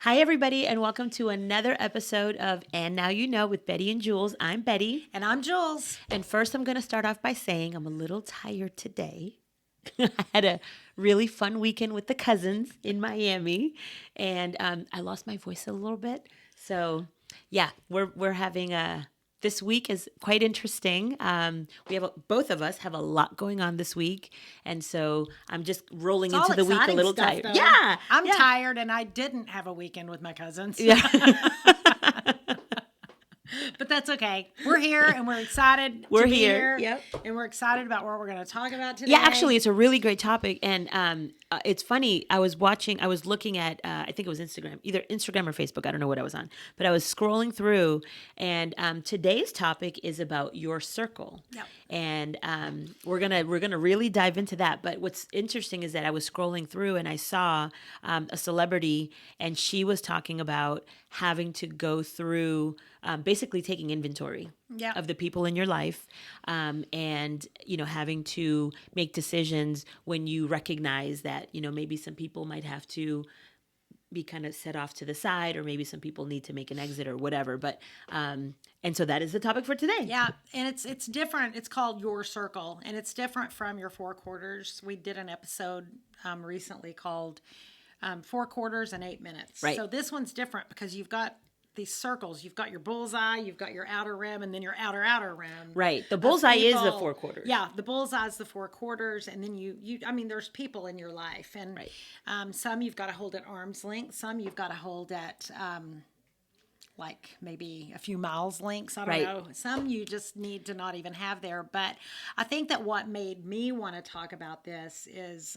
Hi, everybody, and welcome to another episode of And Now You Know with Bette and Julz. I'm Bette. And I'm Julz. And first, I'm going to start off by saying I'm a little tired today. I had a really fun weekend with the cousins in Miami, and I lost my voice a little bit. So, yeah, we're having this week is quite interesting. We have both of us have a lot going on this week, and so I'm just rolling It's into the week a little stuff, tired. Though. Yeah, I'm yeah. tired, and I didn't have a weekend with my cousins. Yeah. But that's okay. We're here, and we're excited. We're to be here. Yep. And we're excited about what we're going to talk about today. Yeah, actually, it's a really great topic, and it's funny. I was looking at, I think it was Instagram, either Instagram or Facebook. I don't know what I was on, but I was scrolling through, and today's topic is about your circle. Yep. And we're gonna really dive into that. But what's interesting is that I was scrolling through and I saw a celebrity, and she was talking about having to go through basically taking inventory of the people in your life, and having to make decisions when you recognize that maybe some people might have to be kind of set off to the side, or maybe some people need to make an exit or whatever. But and so that is the topic for today. Yeah, and it's different. It's called Your Circle, and it's different from your four quarters. We did an episode recently called 4 quarters and 8 minutes. Right. So this one's different because you've got these circles. You've got your bullseye, you've got your outer rim, and then your outer rim. Right. The bullseye is the 4 quarters. Yeah, the bullseye is the 4 quarters, and then there's people in your life, and right. Some you've got to hold at arm's length, some you've got to hold at like maybe a few miles lengths. I don't know. Some you just need to not even have there. But I think that what made me want to talk about this is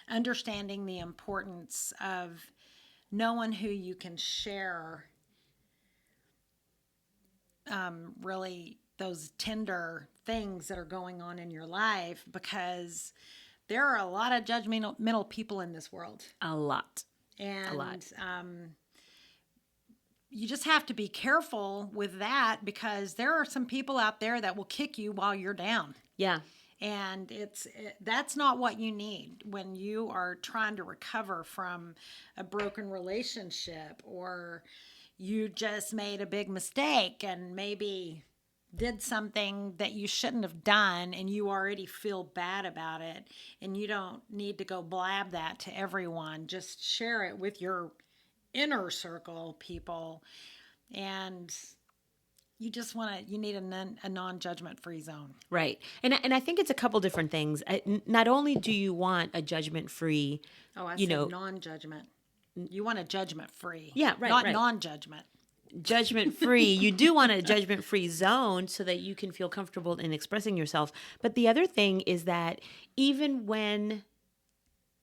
understanding the importance of knowing who you can share really those tender things that are going on in your life, because there are a lot of judgmental people in this world. A lot. And a lot. You just have to be careful with that, because there are some people out there that will kick you while you're down. Yeah. And that's not what you need when you are trying to recover from a broken relationship, or you just made a big mistake and maybe did something that you shouldn't have done, and you already feel bad about it, and you don't need to go blab that to everyone. Just share it with your inner circle people, and you just you need a non-judgment free zone. Right. And I think it's a couple different things. Not only do you want a judgment free, said non-judgment. You want a judgment free. Yeah, right. Not non-judgment. Judgment free. You do want a judgment free zone so that you can feel comfortable in expressing yourself. But the other thing is that even when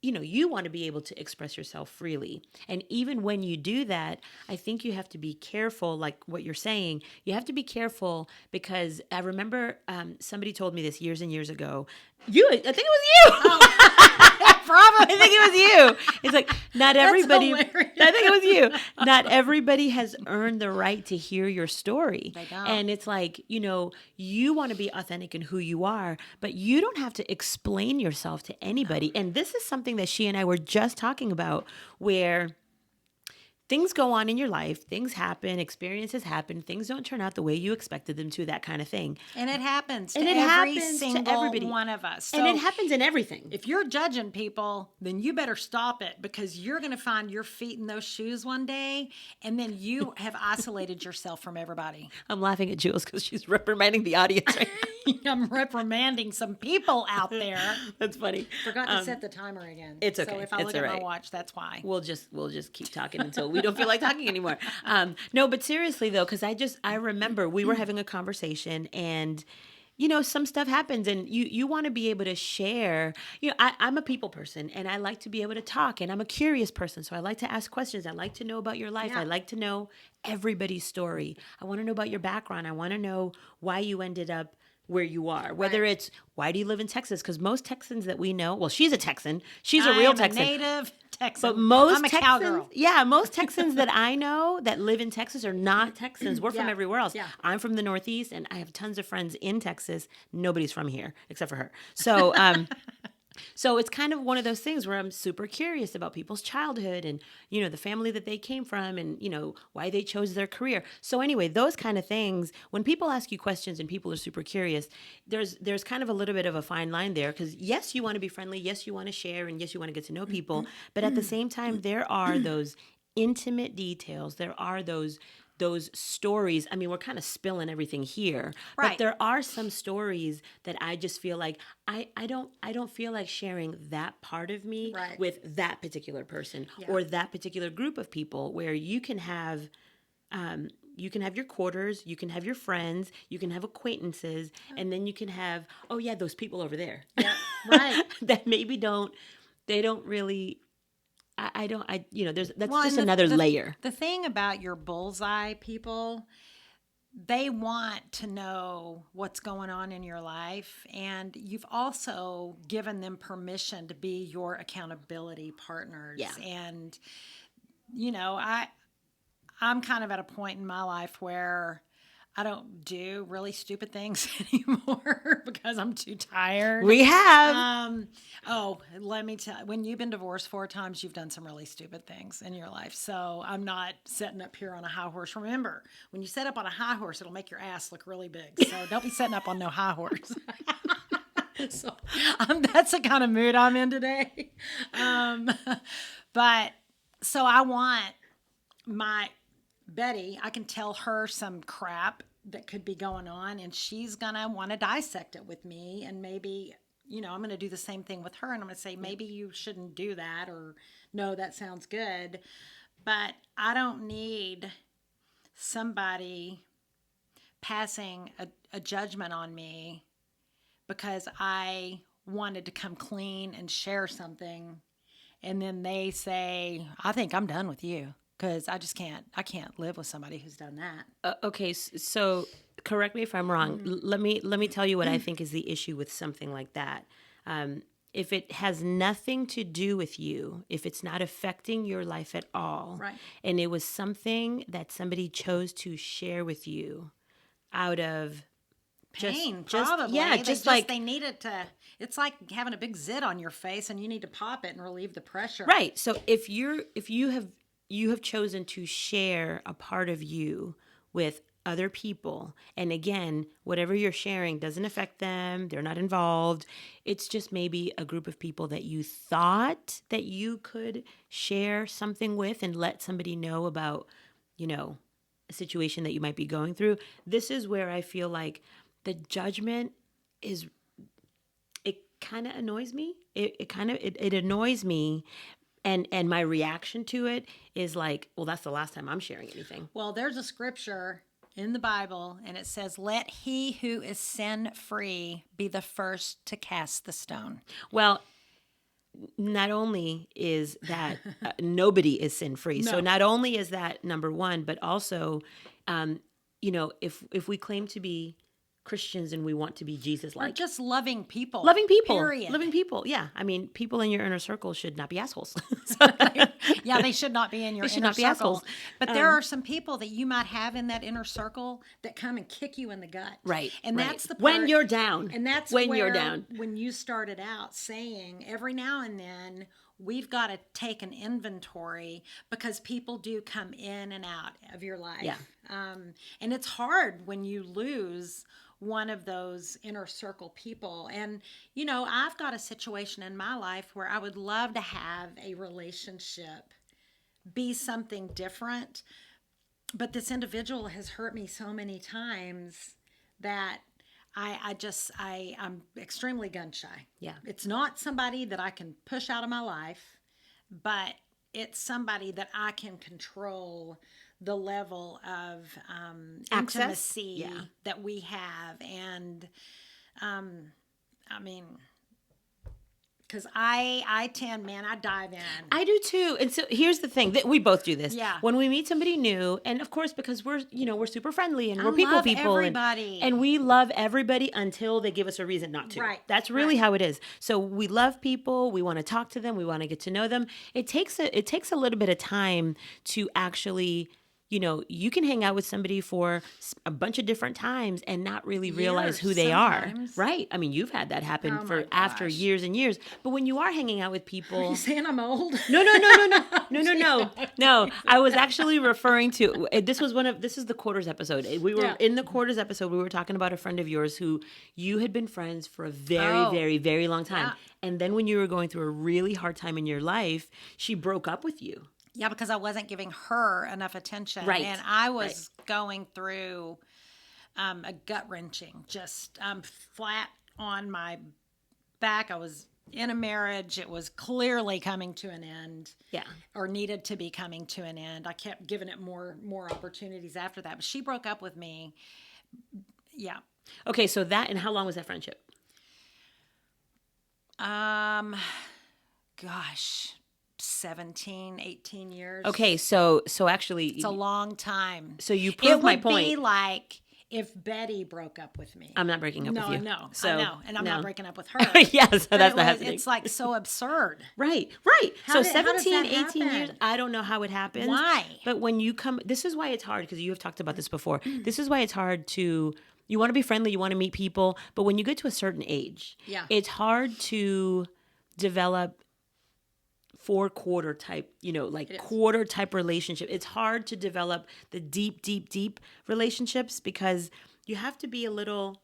you want to be able to express yourself freely. And even when you do that, I think you have to be careful, like what you're saying. You have to be careful, because I remember somebody told me this years and years ago. I think it was you. Oh. Probably. I think it was you. It's like, not everybody. I think it was you. Not everybody has earned the right to hear your story. They don't. And it's like, you want to be authentic in who you are, but you don't have to explain yourself to anybody. No. And this is something that she and I were just talking about, where things go on in your life, things happen, experiences happen, things don't turn out the way you expected them to, that kind of thing. And it happens to every single one of us. So and it happens in everything. If you're judging people, then you better stop it, because you're going to find your feet in those shoes one day, and then you have isolated yourself from everybody. I'm laughing at Julz because she's reprimanding the audience right now. I'm reprimanding some people out there. That's funny. Forgot to set the timer again. It's okay. So if I look at my watch, that's why. We'll just keep talking until we don't feel like talking anymore. No, but seriously though, because I remember we were having a conversation, and some stuff happens, and you want to be able to share. I'm a people person, and I like to be able to talk, and I'm a curious person, so I like to ask questions. I like to know about your life. Yeah. I like to know everybody's story. I want to know about your background. I want to know why you ended up where you are, whether it's why do you live in Texas? Because most Texans that we know, well, she's a Texan, she's a real Texan, native Texan, but most I'm a Texans, cowgirl. Yeah, most Texans that I know that live in Texas are not Texans. We're from everywhere else. Yeah. I'm from the Northeast, and I have tons of friends in Texas. Nobody's from here except for her. So, So it's kind of one of those things where I'm super curious about people's childhood and, the family that they came from and, why they chose their career. So anyway, those kind of things, when people ask you questions and people are super curious, there's kind of a little bit of a fine line there because yes, you want to be friendly. Yes, you want to share. And yes, you want to get to know people. But at the same time, there are those intimate details. There are those stories. I mean, we're kind of spilling everything here, Right. but there are some stories that I just feel like I don't feel like sharing that part of me Right. with that particular person Yeah. or that particular group of people where you can have your quarters, you can have your friends, you can have acquaintances, and then you can have, oh yeah, those people over there. Yeah, right. That maybe they don't really that's Well, just and another layer. The thing about your bullseye people, they want to know what's going on in your life, and you've also given them permission to be your accountability partners. Yeah. And I'm kind of at a point in my life where I don't do really stupid things anymore because I'm too tired. We have. Let me tell you, when you've been divorced 4 times, you've done some really stupid things in your life. So I'm not setting up here on a high horse. Remember, when you set up on a high horse, it'll make your ass look really big. So don't be setting up on no high horse. So that's the kind of mood I'm in today. But so I want my Betty, I can tell her some crap that could be going on, and she's going to want to dissect it with me. And maybe, I'm going to do the same thing with her. And I'm going to say, maybe you shouldn't do that, or no, that sounds good. But I don't need somebody passing a judgment on me because I wanted to come clean and share something. And then they say, I think I'm done with you. Because I can't live with somebody who's done that. Okay, so correct me if I'm wrong. Let me tell you what I think is the issue with something like that. If it has nothing to do with you, if it's not affecting your life at all, Right. and it was something that somebody chose to share with you out of Pain, just probably. yeah, They needed to. It's like having a big zit on your face, and you need to pop it and relieve the pressure. Right. So if you have chosen to share a part of you with other people, and again, whatever you're sharing doesn't affect them, they're not involved, it's just maybe a group of people that you thought that you could share something with and let somebody know about, a situation that you might be going through. This is where I feel like the judgment is, it kind of annoys me. It annoys me. And my reaction to it is like, well, that's the last time I'm sharing anything. Well, there's a scripture in the Bible, and it says, let he who is sin-free be the first to cast the stone. Well, not only is that nobody is sin-free. No. So not only is that number one, but also, if we claim to be Christians and we want to be Jesus-like. Or just loving people. Loving people. Period. Loving people. Yeah. I mean, people in your inner circle should not be assholes. Yeah, they should not be in your They should inner not be circle. assholes. But there are some people that you might have in that inner circle that come and kick you in the gut. Right. And right. that's the part. When you're down. And that's when where, you're down. when you started out saying every now and then we've got to take an inventory because people do come in and out of your life. Yeah. And it's hard when you lose one of those inner circle people. And, I've got a situation in my life where I would love to have a relationship be something different. But this individual has hurt me so many times that I'm extremely gun shy. Yeah. It's not somebody that I can push out of my life, but it's somebody that I can control the level of Access? intimacy Yeah. that we have. And because I dive in. I do too. And so here's the thing that we both do this. Yeah. When we meet somebody new, and of course, because we're super friendly and I we're people. love And, everybody. and we love everybody until they give us a reason not to. Right. That's really Right. how it is. So we love people. We want to talk to them. We want to get to know them. It takes a little bit of time to actually you can hang out with somebody for a bunch of different times and not really realize Years, who they are. sometimes. Right. I mean, you've had that happen Oh for my after gosh. years and years. But when you are hanging out with Are people. you saying I'm old? No. I was actually referring to, this is the quarters episode. We were Yeah. in the quarters episode. We were talking about a friend of yours who you had been friends for a very, Oh. very, very long time. Yeah. And then when you were going through a really hard time in your life, she broke up with you. Yeah, because I wasn't giving her enough attention. Right. And I was going through a gut wrenching, just flat on my back. I was in a marriage. It was clearly coming to an end. Yeah. Or needed to be coming to an end. I kept giving it more opportunities after that. But she broke up with me. Yeah. Okay, so and how long was that friendship? Gosh, 17, 18 years. Okay, so actually, It's a long time. so you proved my It would point. be like if Betty broke up with me. I'm not breaking up No, with you. I know. So, I know. And I'm not breaking up with her. Yeah, so But that's not happening. It's like so absurd. Right. How So does that 17, 18 years, happen? I don't know how it happens. Why? But when you come, this is why it's hard, because you have talked about this before. This is why it's hard you want to be friendly, you want to meet people, but when you get to a certain age, Yeah. it's hard to develop quarter type, quarter type relationship. It's hard to develop the deep relationships because you have to be a little,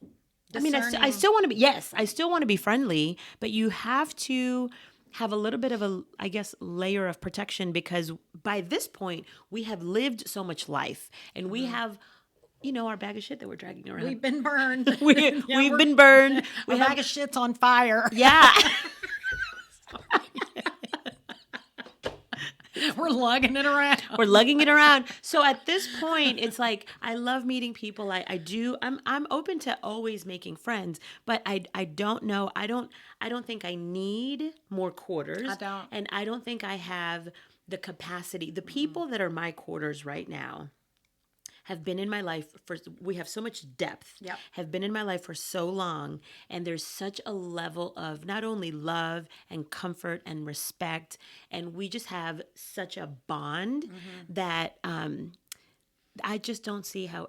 I Discerning. still want to be, I still want to be friendly, but you have to have a little bit of a, I guess, layer of protection because by this point we have lived so much life and we have, our bag of shit that we're dragging around. We've been burned. We've been burned. Our bag of shit's on fire. Yeah. We're lugging it around. We're lugging it around. So at this point, it's like I love meeting people. I do. I'm open to always making friends, but I don't know. I don't think I need more quarters. I don't. And I don't think I have the capacity. The people that are my quarters right now have been in my life we have so much depth, Yep. have been in my life for so long. And there's such a level of not only love and comfort and respect. And we just have such a bond that I just don't see how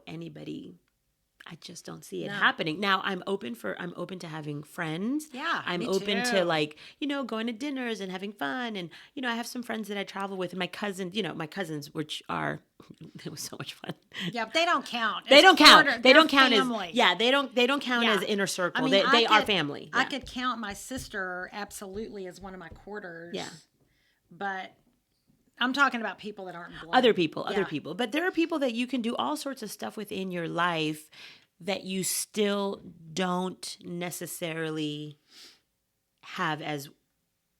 I just don't see it happening. Now I'm open to having friends. Yeah, I'm me open too. to going to dinners and having fun. And, I have some friends that I travel with and my cousins, which are, it was so much fun. Yeah, but they don't count. They It's don't count. quarter- They they're don't count family. they don't count Yeah. as inner circle. I mean, They are could- family. I Yeah. could count my sister absolutely as one of my quarters. Yeah. But I'm talking about people that aren't blood. Other people. Yeah. But there are people that you can do all sorts of stuff within your life that you still don't necessarily have as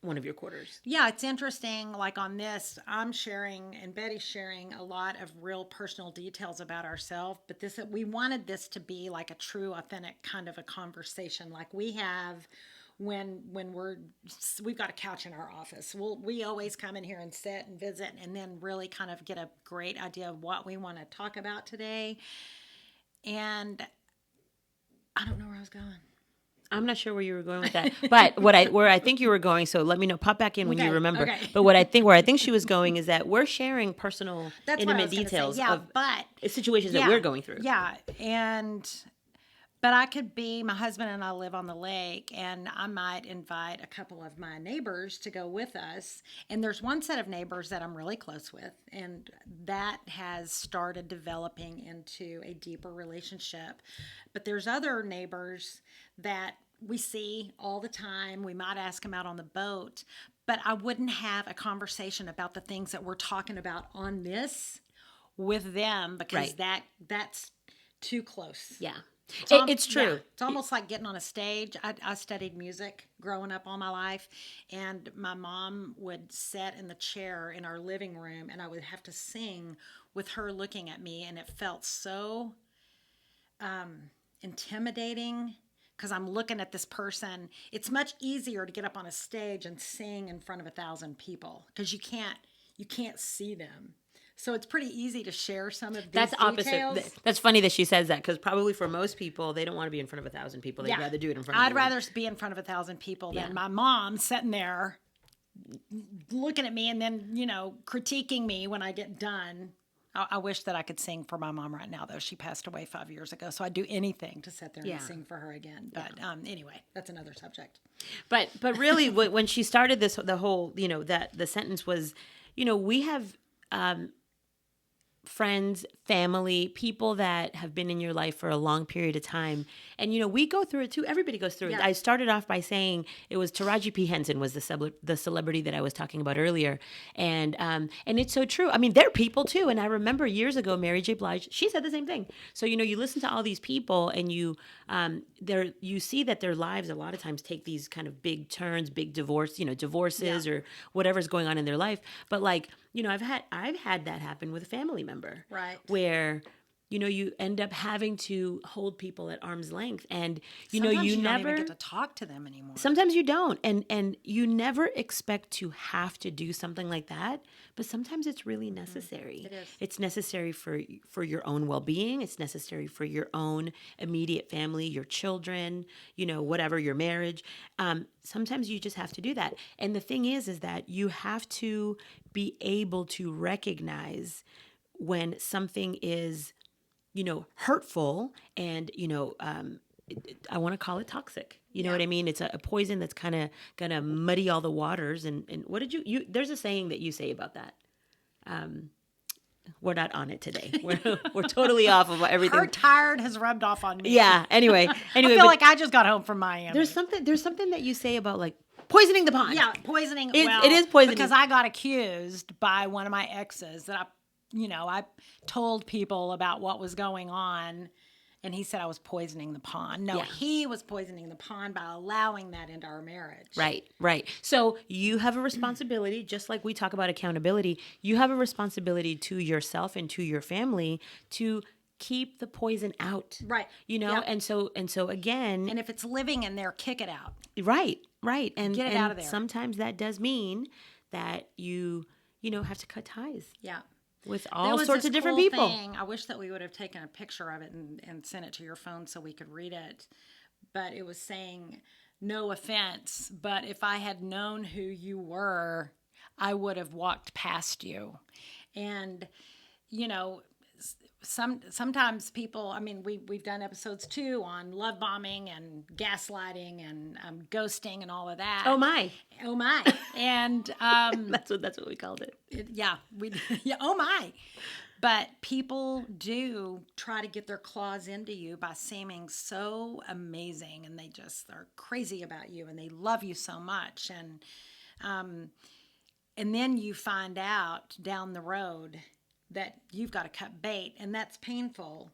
one of your quarters. Yeah, it's interesting. Like on this, I'm sharing and Betty's sharing a lot of real personal details about ourselves. But we wanted this to be like a true, authentic kind of a conversation, like we have when we've got a couch in our office. We always come in here and sit and visit, and then really kind of get a great idea of what we want to talk about today. And I don't know where I was going. I'm not sure where you were going with that, but where I think you were going. So let me know. Pop back in when you Okay, remember. okay. But where I think she was going is that we're sharing personal, That's what I intimate was gonna say. details Yeah, of but situations that we're going through. Yeah, but I could be, my husband and I live on the lake, and I might invite a couple of my neighbors to go with us. And there's one set of neighbors that I'm really close with, and that has started developing into a deeper relationship. But there's other neighbors that we see all the time. We might ask them out on the boat, but I wouldn't have a conversation about the things that we're talking about on this with them because Right. that's too close. Yeah. It's It's true. Yeah, it's almost like getting on a stage. I studied music growing up all my life, and my mom would sit in the chair in our living room, and I would have to sing with her looking at me, and it felt so intimidating because I'm looking at this person. It's much easier to get up on a stage and sing in front of 1,000 people because you can't see them. So it's pretty easy to share some of these That's details. opposite. That's funny that she says that because probably for most people, they don't want to be in front of 1,000 people. They'd rather do it in front of I'd the rather be in front of 1,000 people than my mom sitting there looking at me and then, critiquing me when I get done. I wish that I could sing for my mom right now, though. She passed away 5 years ago, so I'd do anything to sit there Yeah. and sing for her again. But anyway, that's another subject. But really, when she started this, the whole, that the sentence was, we have friends, family, people that have been in your life for a long period of time. And, we go through it too. Everybody goes through it. Yeah. I started off by saying it was Taraji P. Henson was the celebrity that I was talking about earlier. And it's so true. I mean, they're people too. And I remember years ago, Mary J. Blige, she said the same thing. So, you listen to all these people and you see that their lives a lot of times take these kind of big turns, big divorces or whatever's going on in their life. But like, I've had that happen with a family member. Right. Where, you end up having to hold people at arm's length and, Sometimes you don't never even get to talk to them anymore. Sometimes you don't. And you never expect to have to do something like that. But sometimes it's really necessary. It is. It's necessary for your own well-being. It's necessary for your own immediate family, your children, whatever, your marriage. Sometimes you just have to do that. And the thing is that you have to be able to recognize when something is, hurtful and, I want to call it toxic. You know what I mean? It's a poison that's kind of going to muddy all the waters. And what did you there's a saying that you say about that. We're not on it today. We're totally off of everything. Her tired has rubbed off on me. Yeah. Anyway, I feel like I just got home from Miami. there's something that you say about like poisoning the pond. Yeah, poisoning. It is poisoning. Because I got accused by one of my exes that I told people about what was going on, and he said I was poisoning the pond. No, he was poisoning the pond by allowing that into our marriage. Right. So you have a responsibility, just like we talk about accountability, you have a responsibility to yourself and to your family to keep the poison out. Right. And so again. And if it's living in there, kick it out. Right. And get it out of there. Sometimes that does mean that you have to cut ties. Yeah. With all sorts of different people. I wish that we would have taken a picture of it and sent it to your phone so we could read it. But it was saying, no offense, but if I had known who you were, I would have walked past you. And, sometimes people, I mean, we've done episodes too on love bombing and gaslighting and ghosting and all of that. Oh my. And that's what we called it. Oh my. But people do try to get their claws into you by seeming so amazing, and they just are crazy about you and they love you so much. And then you find out down the road that you've got to cut bait, and that's painful.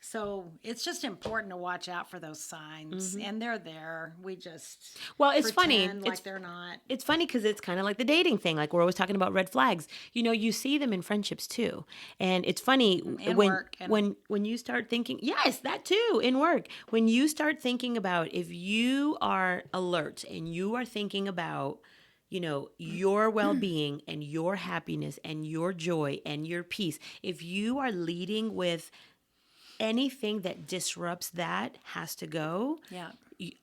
So it's just important to watch out for those signs, and they're there. We just it's funny. Like they're not. It's funny because it's kind of like the dating thing. Like we're always talking about red flags. You see them in friendships too, and it's funny when you start thinking. Yes, that too in work. When you start thinking about if you are alert and you are thinking about your well-being and your happiness and your joy and your peace. If you are leading with anything that disrupts that has to go. Yeah.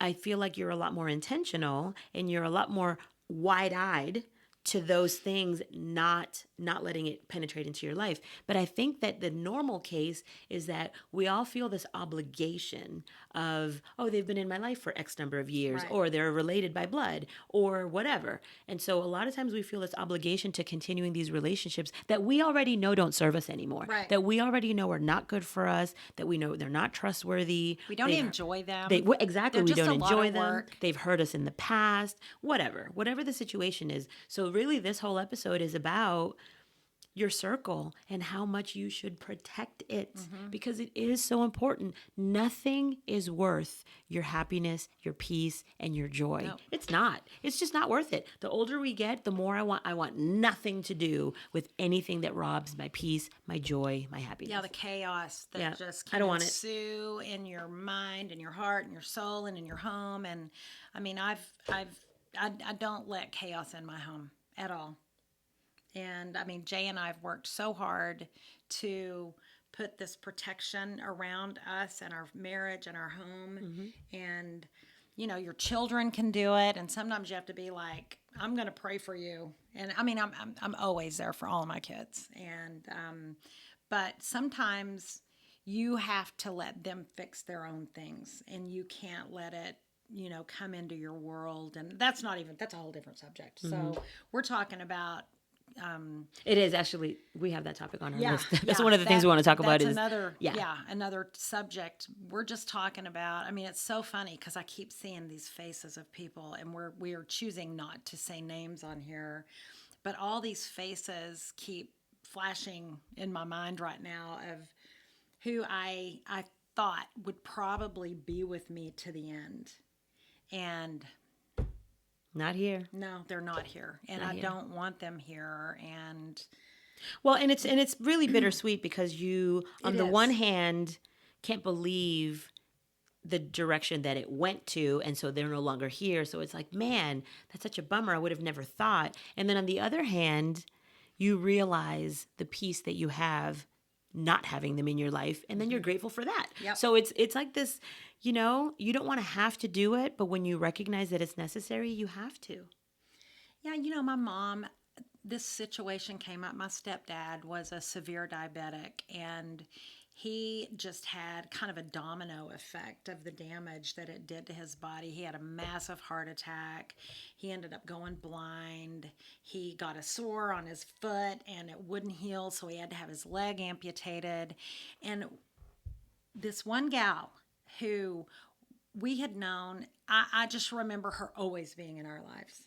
I feel like you're a lot more intentional and you're a lot more wide-eyed to those things, not letting it penetrate into your life. But I think that the normal case is that we all feel this obligation of, they've been in my life for X number of years, or they're related by blood, or whatever. And so a lot of times we feel this obligation to continuing these relationships that we already know don't serve us anymore, that we already know are not good for us, that we know they're not trustworthy. We don't enjoy them. Exactly, we don't enjoy them. They've hurt us in the past, whatever the situation is. So really this whole episode is about your circle and how much you should protect it because it is so important. Nothing is worth your happiness, your peace, and your joy. No. It's not. It's just not worth it. The older we get, the more I want nothing to do with anything that robs my peace, my joy, my happiness. Yeah, the chaos that just can ensue in your mind and your heart and your soul and in your home. And I mean, I don't let chaos in my home at all. And I mean, Jay and I have worked so hard to put this protection around us and our marriage and our home. And, your children can do it. And sometimes you have to be like, I'm going to pray for you. And I mean, I'm always there for all of my kids. And, but sometimes you have to let them fix their own things, and you can't let it, come into your world. And that's a whole different subject. So we're talking about, It is actually, we have that topic on our yeah, list. That's yeah, one of the things we want to talk about that's is, another subject. We're just talking about. I mean, it's so funny because I keep seeing these faces of people, and we are choosing not to say names on here, but all these faces keep flashing in my mind right now of who I thought would probably be with me to the end, and not here. no, they're not here, and I don't want them here, and. Well, and it's really bittersweet because you, on the one is. hand, can't believe the direction that it went to, and so they're no longer here. So it's like, man, that's such a bummer. I would have never thought. And then on the other hand, you realize the peace that you have not having them in your life, and then you're grateful for that. Yep. So it's like this, you don't want to have to do it, but when you recognize that it's necessary, you have to. Yeah, my mom, this situation came up. My stepdad was a severe diabetic, and he just had kind of a domino effect of the damage that it did to his body. He had a massive heart attack. He ended up going blind. He got a sore on his foot, and it wouldn't heal, so he had to have his leg amputated. And this one gal who we had known, I just remember her always being in our lives.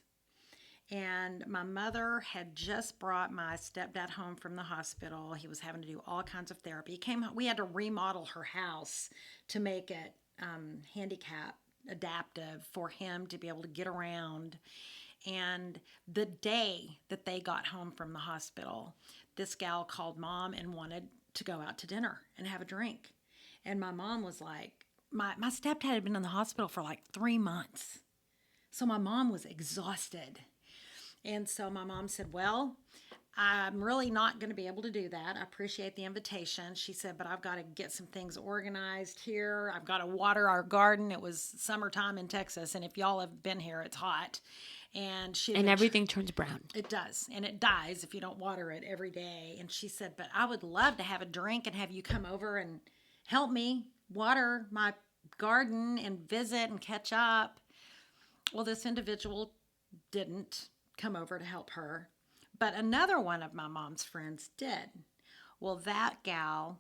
And my mother had just brought my stepdad home from the hospital. He was having to do all kinds of therapy. He came home. We had to remodel her house to make it handicap adaptive for him to be able to get around. And the day that they got home from the hospital, this gal called Mom and wanted to go out to dinner and have a drink. And my mom was like, my stepdad had been in the hospital for like 3 months. So my mom was exhausted. And so my mom said, well, I'm really not going to be able to do that. I appreciate the invitation. She said, but I've got to get some things organized here. I've got to water our garden. It was summertime in Texas, and if y'all have been here, it's hot. And everything turns brown. It does. And it dies if you don't water it every day. And she said, but I would love to have a drink and have you come over and help me water my garden and visit and catch up. Well, this individual didn't come over to help her, but another one of my mom's friends did. Well, that gal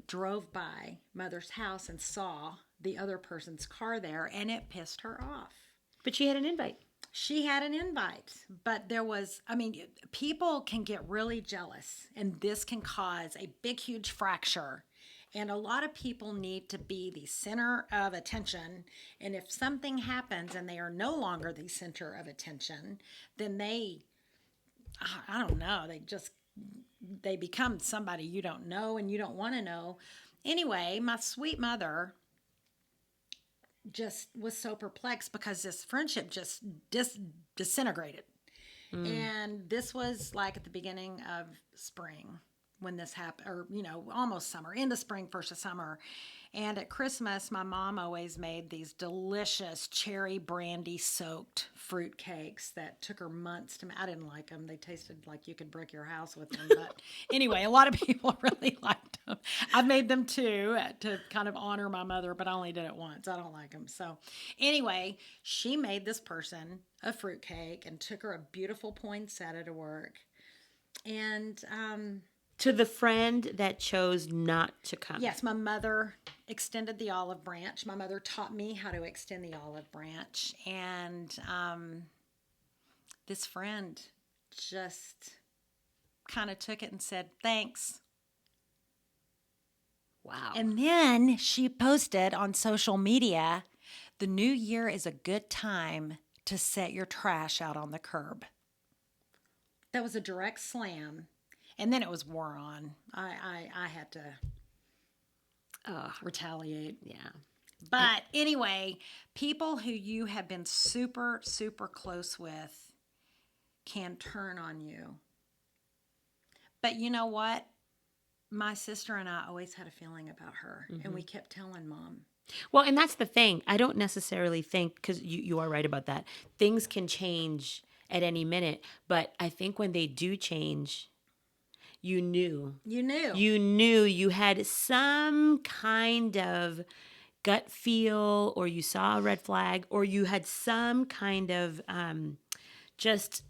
drove by Mother's house and saw the other person's car there, and it pissed her off. But she had an invite. She had an invite, but people can get really jealous, and this can cause a big, huge fracture. And a lot of people need to be the center of attention. And if something happens and they are no longer the center of attention, then I don't know, they become somebody you don't know and you don't want to know. Anyway, my sweet mother just was so perplexed because this friendship just disintegrated. And this was like at the beginning of spring when this happened, or, almost summer, into spring, first of summer. And at Christmas, my mom always made these delicious cherry brandy soaked fruit cakes that took her months to make. I didn't like them. They tasted like you could brick your house with them. But anyway, a lot of people really liked them. I made them too to kind of honor my mother, but I only did it once. I don't like them. So anyway, she made this person a fruit cake and took her a beautiful poinsettia to work. And, to the friend that chose not to come. yes, my mother extended the olive branch. My mother taught me how to extend the olive branch. And this friend just kind of took it and said, thanks. Wow. And then she posted on social media, the new year is a good time to set your trash out on the curb. That was a direct slam. And then it was war on. I had to retaliate. Yeah. But anyway, people who you have been super, super close with can turn on you. But you know what? My sister and I always had a feeling about her. And we kept telling Mom, Well, and that's the thing. I don't necessarily think, because you are right about that, things can change at any minute. But I think when they do change, you knew. You knew. You knew you had some kind of gut feel, or you saw a red flag, or you had some kind of just,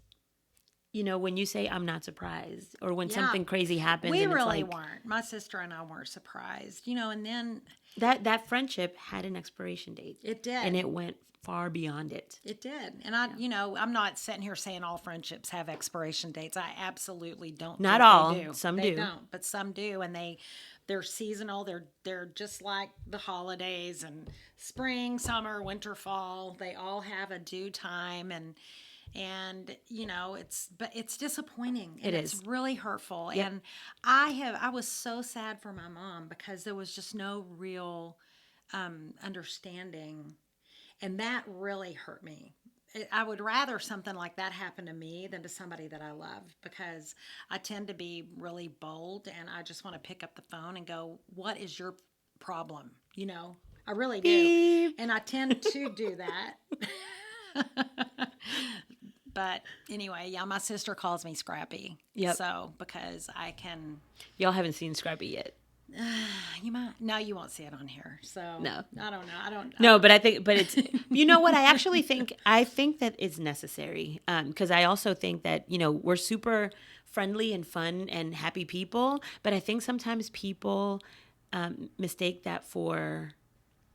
when you say, I'm not surprised, or when Yeah. something crazy happens We and it's really like, weren't. My sister and I weren't surprised, and then that friendship had an expiration date. it did. And it went far beyond it. It did. And I'm not sitting here saying all friendships have expiration dates. I absolutely don't. Not think all. They do. Some they do. don't, but some do, and they're seasonal. They're just like the holidays and spring, summer, winter, fall. They all have a due time, and it's disappointing. And It is. It's really hurtful. Yep. And I was so sad for my mom because there was just no real understanding. And that really hurt me. I would rather something like that happen to me than to somebody that I love, because I tend to be really bold and I just want to pick up the phone and go, what is your problem? I really do. Beep. And I tend to do that. But anyway, yeah, my sister calls me Scrappy. Yep. So, because I can. Y'all haven't seen Scrappy yet. You might. No, you won't see it on here. So No. I don't know. No, but it's, you know what? I think that it's necessary. Because I also think that, we're super friendly and fun and happy people, but I think sometimes people mistake that for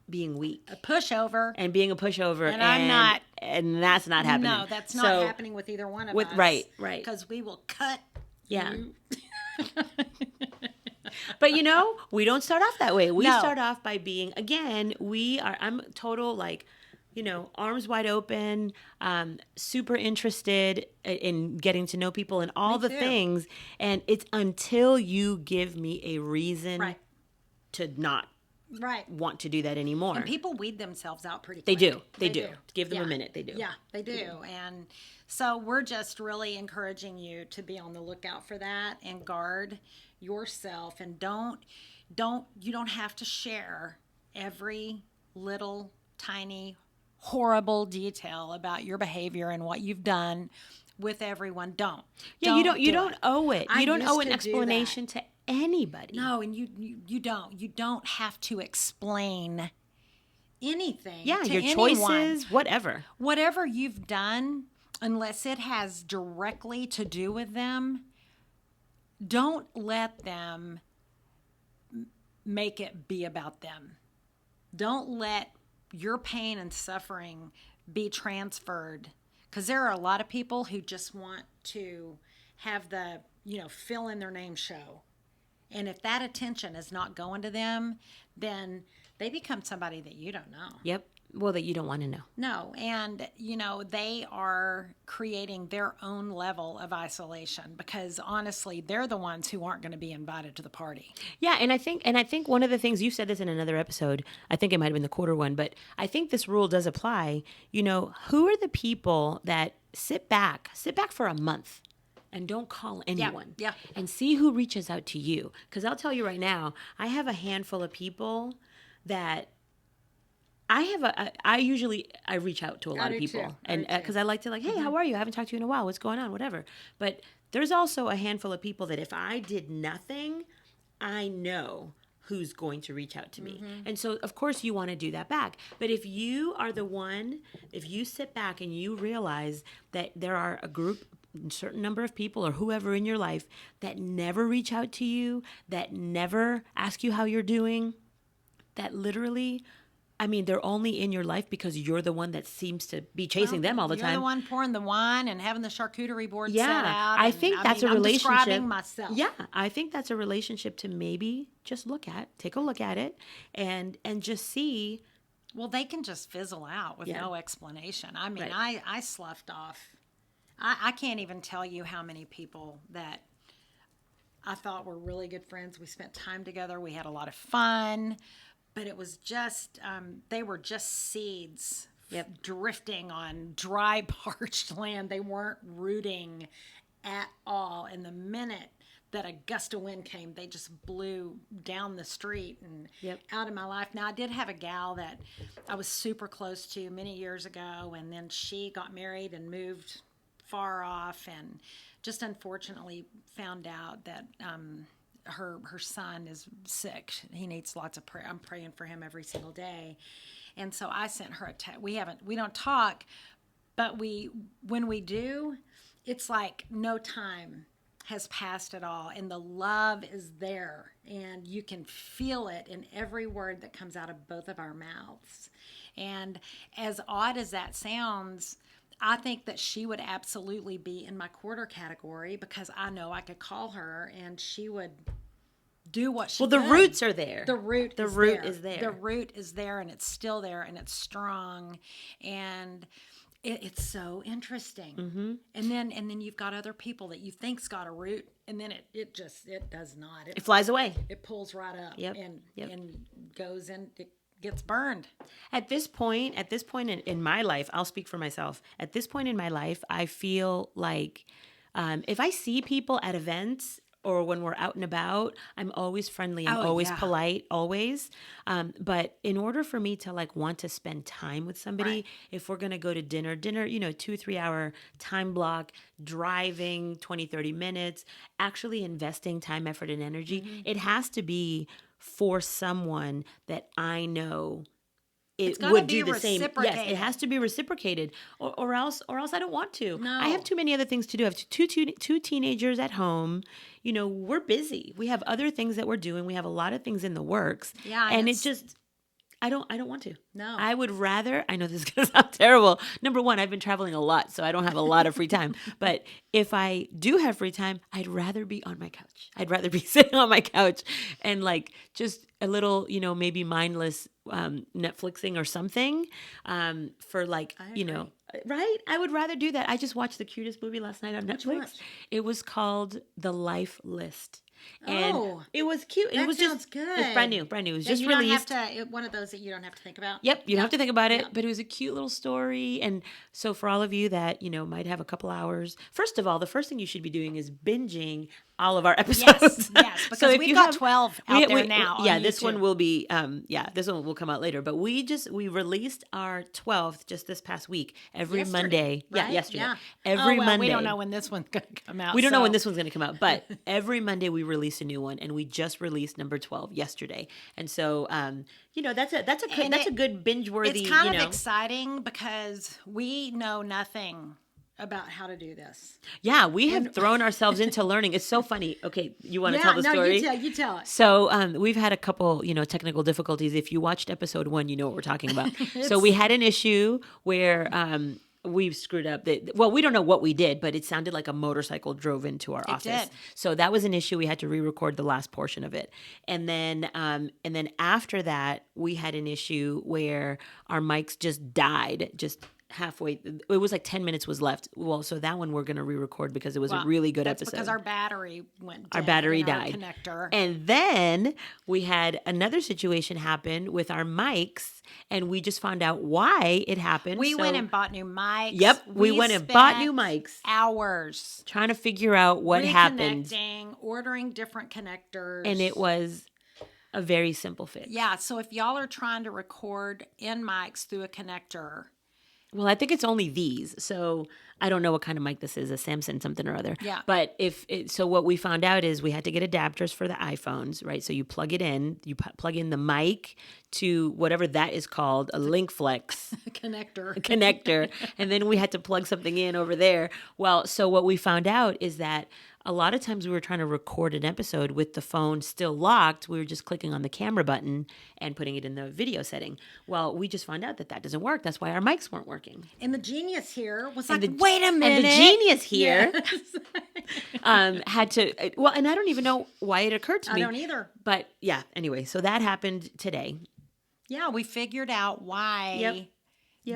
being weak. A pushover. And being a pushover. And I'm not. And that's not happening. No, that's not happening with either one of us. Right. Because we will cut. Yeah. You. But we don't start off that way. We No. start off by being, again, I'm total, arms wide open, super interested in getting to know people and all the too. things. And it's until you give me a reason Right. to not Right. want to do that anymore. And people weed themselves out pretty They quick. do. They do. Give them Yeah. a minute. They do. Yeah, they do. And so we're just really encouraging you to be on the lookout for that and guard yourself, and you don't have to share every little tiny horrible detail about your behavior and what you've done with everyone. Don't. Yeah, you don't owe it. I You don't used owe an to do explanation to anybody. No, and you don't. You don't have to explain anything. Yeah, to your anyone. choices, whatever. Whatever you've done, unless it has directly to do with them, don't let them make it be about them. Don't let your pain and suffering be transferred, because there are a lot of people who just want to have the, fill in their name show. And if that attention is not going to them, then they become somebody that you don't know. Yep. Well, that you don't want to know. No, and they are creating their own level of isolation, because honestly, they're the ones who aren't going to be invited to the party. Yeah, and I think one of the things, you said this in another episode, I think it might have been the quarter one, but I think this rule does apply. Who are the people that sit back for a month and don't call anyone? Yeah. And see who reaches out to you. Because I'll tell you right now, I have a handful of people that I usually reach out to a lot of people, too. and because I like to hey, how are you? I haven't talked to you in a while. What's going on? Whatever. But there's also a handful of people that if I did nothing, I know who's going to reach out to me. And so of course you want to do that back. But if you are the one, if you sit back and you realize that there are a certain number of people or whoever in your life that never reach out to you, that never ask you how you're doing, that literally, they're only in your life because you're the one that seems to be chasing them all the time. You're the one pouring the wine and having the charcuterie board Yeah, set out. I think that's a I'm relationship. describing myself. Yeah, I think that's a relationship to maybe just take a look at it, and just see. Well, they can just fizzle out with no explanation. Right. I sloughed off. I can't even tell you how many people that I thought were really good friends. We spent time together. We had a lot of fun. But it was just, they were just seeds drifting on dry, parched land. They weren't rooting at all. And the minute that a gust of wind came, they just blew down the street and out of my life. Now, I did have a gal that I was super close to many years ago, and then she got married and moved far off, and just unfortunately found out that her son is sick. He needs lots of prayer. I'm praying for him every single day. And so I sent her a text. We don't talk, but when we do, it's like no time has passed at all, and the love is there, and you can feel it in every word that comes out of both of our mouths. And as odd as that sounds, I think that she would absolutely be in my quarter category, because I know I could call her and she would do what she Well, the could. roots are there. The root is there. The root is there, and it's still there, and it's strong, and it's so interesting. Mm-hmm. And then you've got other people that you think's got a root, and then it does not. It flies away. It pulls right up and goes in. It gets burned. At this point in my life, I'll speak for myself. At this point in my life, I feel like if I see people at events or when we're out and about, I'm always friendly. I'm always polite, always. But in order for me to like want to spend time with somebody, if we're going to go to dinner, 2-3 hour time block, driving 20, 30 minutes, actually investing time, effort, and energy, it has to be for someone that I know it would do the same. Yes, it has to be reciprocated, or else I don't want to. No. I have too many other things to do. I have two teenagers at home. We're busy. We have other things that we're doing. We have a lot of things in the works. Yeah, and it just, I don't want to. No. I would rather, I know this is going to sound terrible. Number one, I've been traveling a lot, so I don't have a lot of free time. But if I do have free time, I'd rather be on my couch. I'd rather be sitting on my couch and like just a little, maybe mindless Netflixing or something for like, right? I would rather do that. I just watched the cutest movie last night on Netflix. It was called The Life List. And it was cute. That it was sounds just good. It's brand new. It was just you released. Don't have to, one of those that you don't have to think about. Yep, you don't have to think about it, but it was a cute little story. And so for all of you that, might have a couple hours, first of all, the first thing you should be doing is binging all of our episodes. Yes, because we've got 12 out there now. Yeah, this one will be, this one will come out later. But we released our 12th just this past week, every Monday. Right? Yeah, yesterday. Yeah. Every Monday. We don't know when this one's going to come out. We don't know when this one's going to come out, but every Monday we release a new one, and we just released number 12 yesterday. And so, that's a good binge-worthy. It's kind of exciting because we know nothing about how to do this. Yeah, we have thrown ourselves into learning. It's so funny. Okay, you want to tell the story? You tell it. So we've had a couple, technical difficulties. If you watched episode 1, you know what we're talking about. So we had an issue where we screwed up. We don't know what we did, but it sounded like a motorcycle drove into our office. Did. So that was an issue. We had to re-record the last portion of it. And then after that, we had an issue where our mics just died, just halfway. It was like 10 minutes was left. Well, so that one we're going to re-record because it was a really good episode. Because our battery went dead. Our battery died. Our connector. And then we had another situation happen with our mics, and we just found out why it happened. We went and bought new mics. Yep, we went and bought new mics. Hours trying to figure out what happened. Reconnecting, ordering different connectors. And it was a very simple fix. Yeah, so if y'all are trying to record in mics through a connector. Well, I think it's only these. So I don't know what kind of mic this is, a Samsung something or other. Yeah. But so what we found out is we had to get adapters for the iPhones, right? So you plug it in, you plug in the mic to whatever that is called, a LinkFlex connector. And then we had to plug something in over there. Well, so what we found out is that a lot of times we were trying to record an episode with the phone still locked. We were just clicking on the camera button and putting it in the video setting. Well, we just found out that doesn't work. That's why our mics weren't working. And the genius here was wait a minute. And the genius here had to, and I don't even know why it occurred to me. I don't either. But yeah, anyway, so that happened today. Yeah, we figured out why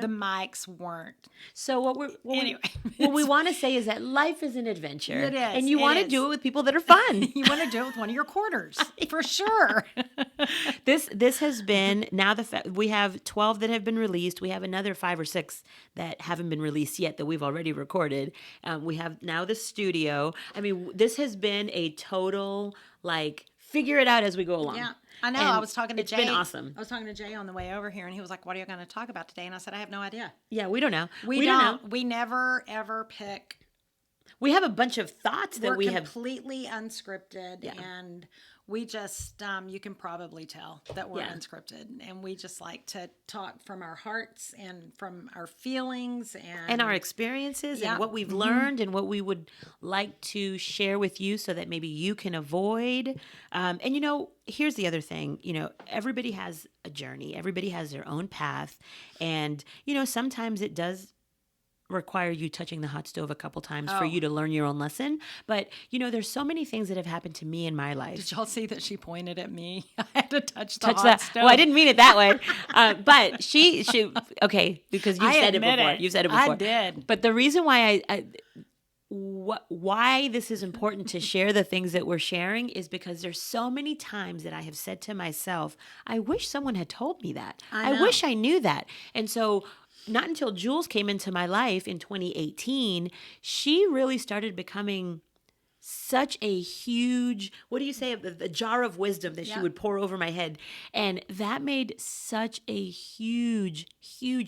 the mics weren't. So Anyway, what we want to say is that life is an adventure. It is. And you want to do it with people that are fun. You want to do it with one of your quarters, for sure. This has been, now we have 12 that have been released. We have another 5 or 6 that haven't been released yet that we've already recorded. We have now the studio. I mean, this has been a total, like, figure it out as we go along. Yeah. I know. And I was talking to Jay. It's been awesome. I was talking to Jay on the way over here, and he was like, "What are you going to talk about today?" And I said, "I have no idea. Yeah, we don't know. We don't know. We never ever pick. We have a bunch of thoughts that We're have completely unscripted, and we just you can probably tell that we're unscripted, and we just like to talk from our hearts and from our feelings and our experiences and what we've learned and what we would like to share with you so that maybe you can avoid. And here's the other thing, everybody has a journey, everybody has their own path, and sometimes it does require you touching the hot stove a couple times for you to learn your own lesson. But, there's so many things that have happened to me in my life. Did y'all see that she pointed at me? I had to touch the hot stove. Well, I didn't mean it that way. But she, okay, because you said it before. You said it before. I did. But the reason why why this is important to share the things that we're sharing is because there's so many times that I have said to myself, I wish someone had told me that. I wish I knew that. And so not until Julz came into my life in 2018, she really started becoming such a huge, what do you say, the jar of wisdom that she would pour over my head. And that made such a huge,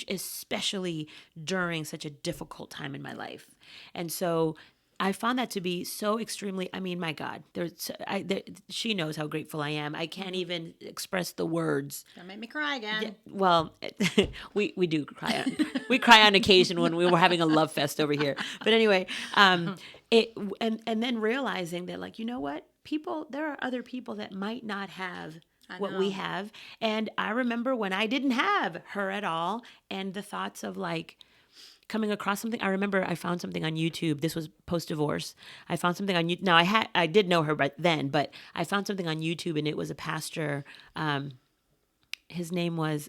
especially during such a difficult time in my life. And so I found that to be so extremely, I mean, my God, she knows how grateful I am. I can't even express the words. Don't make me cry again. Yeah, well, we do cry. We cry on occasion when we were having a love fest over here. But anyway, and then realizing that, like, you know what? There are other people that might not have what we have. And I remember when I didn't have her at all, and the thoughts of, like, coming across something. I remember I found something on YouTube. This was post-divorce. I found something on YouTube. Now, I did know her then, but I found something on YouTube, and it was a pastor. His name was,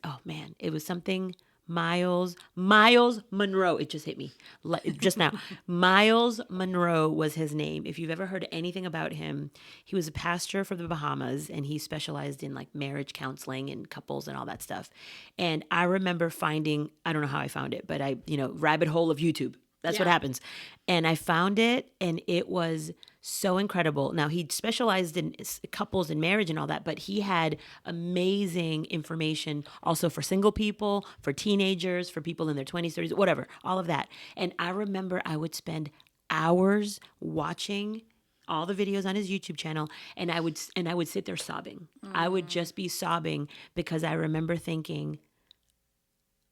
it was something Miles Monroe. It just hit me just now. Miles Monroe was his name. If you've ever heard anything about him, he was a pastor from the Bahamas, and he specialized in, like, marriage counseling and couples and all that stuff. And I remember finding, I don't know how I found it, but rabbit hole of YouTube. That's what happens. And I found it, and it was so incredible. Now, he specialized in couples and marriage and all that, but he had amazing information also for single people, for teenagers, for people in their 20s, 30s, whatever, all of that. And I remember I would spend hours watching all the videos on his YouTube channel, and I would sit there sobbing. I would just be sobbing because I remember thinking,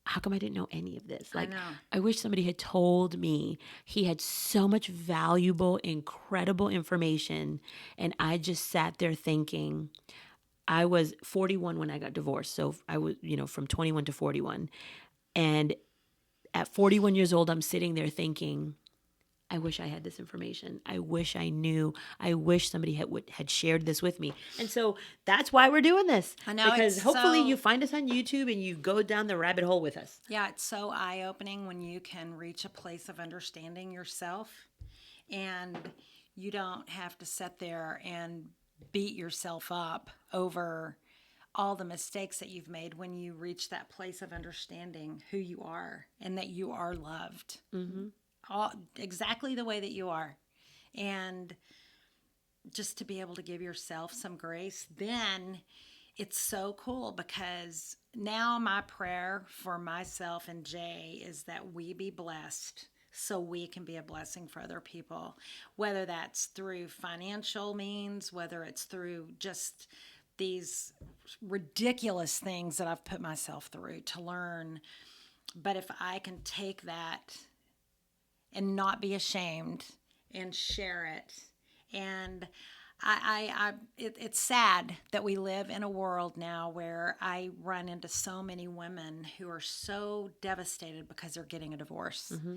how come I didn't know any of this? Like, I wish somebody had told me. He had so much valuable, incredible information. And I just sat there thinking, I was 41 when I got divorced. So I was, from 21 to 41. And at 41 years old, I'm sitting there thinking, I wish I had this information. I wish I knew. I wish somebody had shared this with me. And so that's why we're doing this. I know. Because hopefully you find us on YouTube and you go down the rabbit hole with us. Yeah, it's so eye-opening when you can reach a place of understanding yourself, and you don't have to sit there and beat yourself up over all the mistakes that you've made when you reach that place of understanding who you are and that you are loved. Mm-hmm. Exactly the way that you are. And just to be able to give yourself some grace, then it's so cool, because now my prayer for myself and Jay is that we be blessed so we can be a blessing for other people, whether that's through financial means, whether it's through just these ridiculous things that I've put myself through to learn. But if I can take that and not be ashamed and share it. And it's sad that we live in a world now where I run into so many women who are so devastated because they're getting a divorce. Mm-hmm.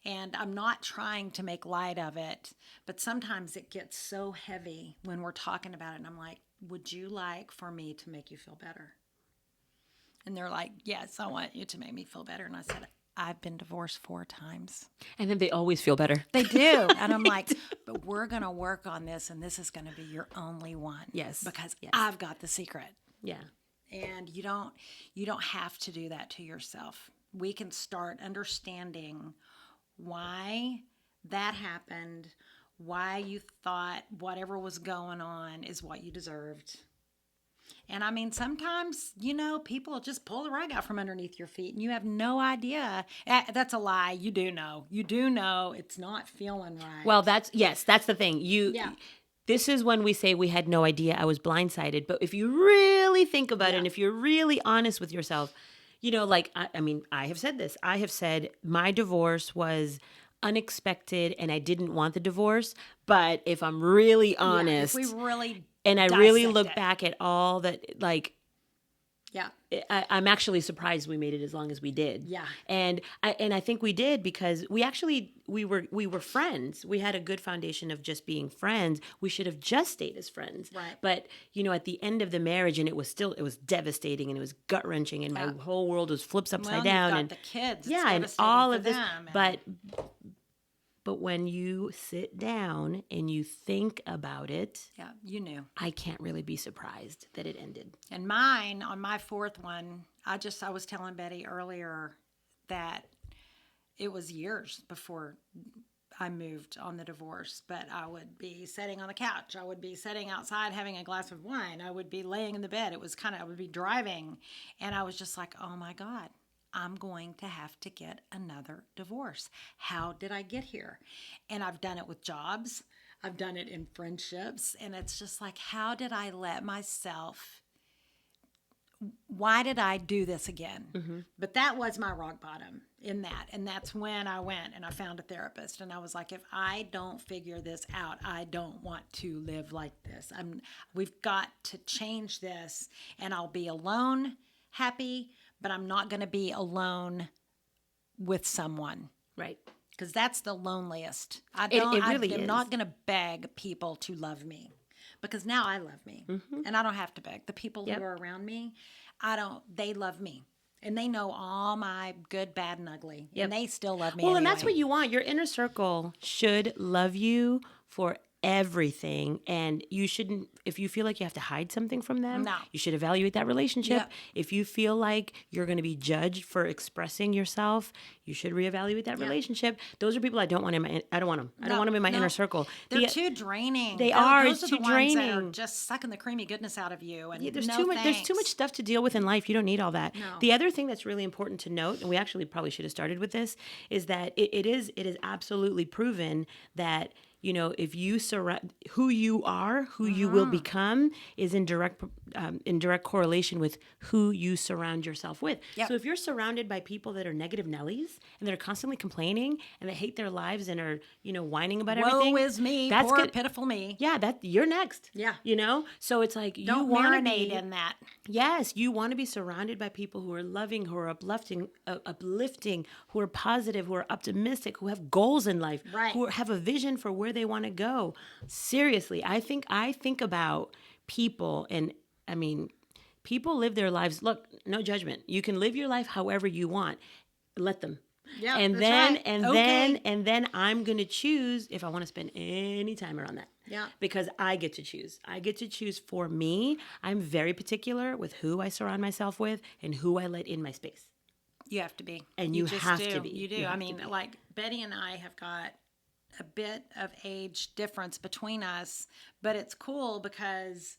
And I'm not trying to make light of it, but sometimes it gets so heavy when we're talking about it. And I'm like, would you like for me to make you feel better? And they're like, yes, I want you to make me feel better. And I said, I've been divorced 4 times. And then they always feel better. They do. And I'm like, but we're going to work on this, and this is going to be your only one. Yes. Because Yes. I've got the secret. Yeah. And you don't have to do that to yourself. We can start understanding why that happened, why you thought whatever was going on is what you deserved. And I mean, sometimes, people just pull the rug out from underneath your feet and you have no idea. That's a lie. You do know. You do know it's not feeling right. Well, that's the thing. This is when we say we had no idea, I was blindsided. But if you really think about it, and if you're really honest with yourself, I have said this. I have said my divorce was unexpected and I didn't want the divorce. But if I'm really honest, if we really and I really dissect look it. back at all that, Yeah. I'm actually surprised we made it as long as we did. Yeah. And I think we did because we were friends. We had a good foundation of just being friends. We should have just stayed as friends. Right. But, at the end of the marriage, and it was devastating and it was gut wrenching and my whole world was flips upside down. You've got And the kids. yeah, and devastating all for of this. them. But when you sit down and you think about it, Yeah, you knew. I can't really be surprised that it ended. And mine, on my 4th one, I was telling Bette earlier that it was years before I moved on the divorce, but I would be sitting on the couch. I would be sitting outside having a glass of wine. I would be laying in the bed. I would be driving. And I was just like, oh my God, I'm going to have to get another divorce. How did I get here? And I've done it with jobs. I've done it in friendships. And it's just like, how did I let myself, why did I do this again? Mm-hmm. But that was my rock bottom in that. And that's when I went and I found a therapist. And I was like, if I don't figure this out, I don't want to live like this. We've got to change this, and I'll be alone, happy, but I'm not going to be alone with someone. Right. Because that's the loneliest. It really I'm is. not going to beg people to love me, because now I love me. Mm-hmm. And I don't have to beg. The people who are around me, they love me. And they know all my good, bad, and ugly. Yep. And they still love me anyway. And that's what you want. Your inner circle should love you for everything, and you shouldn't, if you feel like you have to hide something from them, you should evaluate that relationship. Yep. If you feel like you're going to be judged for expressing yourself, you should reevaluate that relationship. Those are people I don't want I don't want them. I don't want them in my inner circle. They're too draining. They are. Those it's are too the draining. ones that are just sucking the creamy goodness out of you. And there's too much stuff to deal with in life. You don't need all that. No. The other thing that's really important to note, and we actually probably should have started with this, is that it is absolutely proven that if you surround who you are, who you will become, is in direct correlation with who you surround yourself with. Yep. So if you're surrounded by people that are negative Nellies and that are constantly complaining and they hate their lives and are whining about everything, woe is me, that's poor pitiful me. Yeah, you're next. Yeah, So it's like don't marinate in that. Yes, you want to be surrounded by people who are loving, who are uplifting, who are positive, who are optimistic, who have goals in life, who have a vision for where they want to go. Seriously, I think about people, and I mean, people live their lives. Look, no judgment. You can live your life however you want. Let them. Yeah, and then I'm going to choose if I want to spend any time around that. Yeah. Because I get to choose. I get to choose for me. I'm very particular with who I surround myself with and who I let in my space. You have to be. And you have to be. You do. I mean, like Bette and I have got a bit of age difference between us, but it's cool because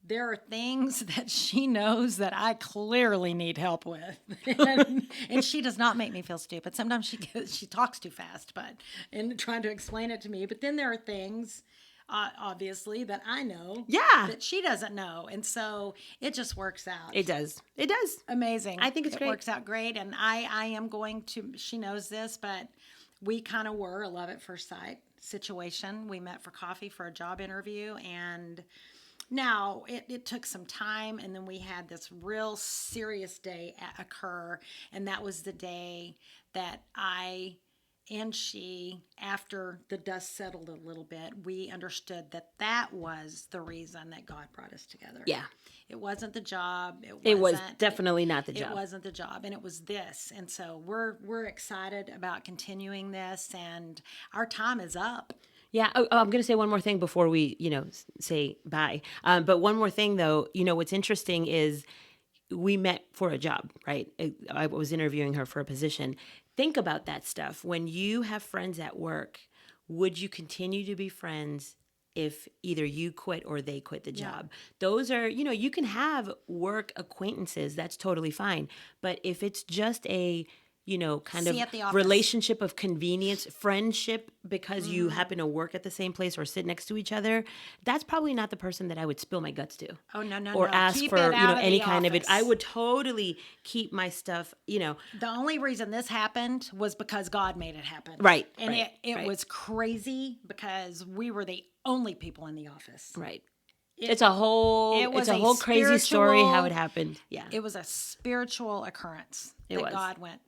there are things that she knows that I clearly need help with. and she does not make me feel stupid. Sometimes she talks too fast, and trying to explain it to me. But then there are things, obviously, that I know that she doesn't know. And so it just works out. It does. Amazing. I think it's great. It works out great. And I am going to, she knows this, but we kind of were a love at first sight situation. We met for coffee for a job interview, and now it took some time, and then we had this real serious day occur, and that was the day that I and she, after the dust settled a little bit, we understood that that was the reason that God brought us together. Yeah. It wasn't the job. It was definitely not the job. It wasn't the job, and it was this. And so we're excited about continuing this, and our time is up. Yeah. Oh, I'm going to say one more thing before we, say bye. But one more thing, though, what's interesting is we met for a job, right? I was interviewing her for a position. Think about that stuff. When you have friends at work, would you continue to be friends if either you quit or they quit the job? Those are, you can have work acquaintances. That's totally fine. But if it's just a kind See you at the of office. relationship of convenience, friendship, because you happen to work at the same place or sit next to each other, that's probably not the person that I would spill my guts to. Oh, no, Or ask Keep for, it out of any the kind of it. office. I would totally keep my stuff, The only reason this happened was because God made it happen. Right, And right, it right. was crazy because we were the only people in the office. right. It's a whole crazy story how it happened. Yeah. It was a spiritual occurrence It that was. God went,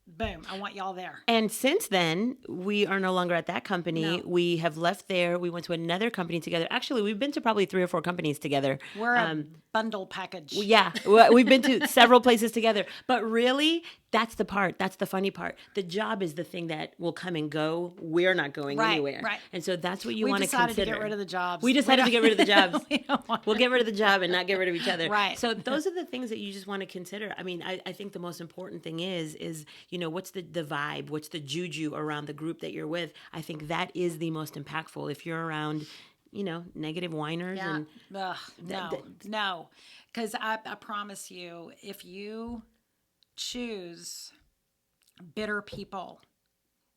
boom, I want y'all there. And since then, we are no longer at that company. No. We have left there. We went to another company together. Actually, we've been to probably 3 or 4 companies together. We're a bundle package. Yeah, we've been to several places together. But really, that's the part. That's the funny part. The job is the thing that will come and go. We're not going Right, anywhere. right. And so that's what you We want to decided consider. to get rid of the jobs. We decided to get rid of the jobs. We don't want We'll get rid of the job and not get rid of each other. Right. So those are the things that you just want to consider. I mean, I think the most important thing is what's the vibe? What's the juju around the group that you're with? I think that is the most impactful. If you're around, negative whiners Yeah. and Ugh, no. Because I promise you, if you choose bitter people,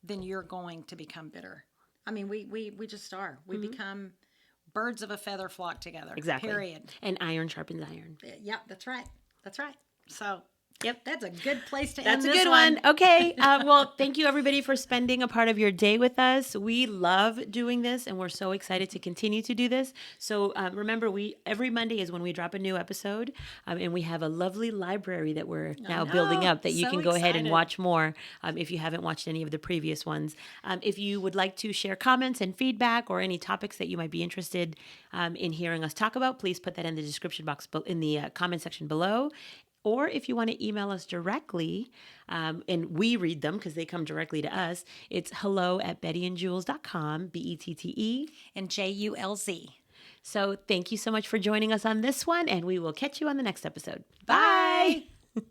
then you're going to become bitter. I mean, we just are. We become birds of a feather flock together. exactly. Period. And iron sharpens iron. Yeah, that's right. That's right. So, Yep. that's a good place to That's end a this good one. Okay. Well, thank you everybody for spending a part of your day with us. We love doing this and we're so excited to continue to do this. So remember, every Monday is when we drop a new episode and we have a lovely library that we're now building up that you So can go ahead and excited. watch more if you haven't watched any of the previous ones. If you would like to share comments and feedback or any topics that you might be interested in hearing us talk about, please put that in the description box in the comment section below. Or if you want to email us directly, and we read them because they come directly to us, it's hello@bettyandjulz.com, BETTE. And JULZ. So thank you so much for joining us on this one, and we will catch you on the next episode. Bye. Bye.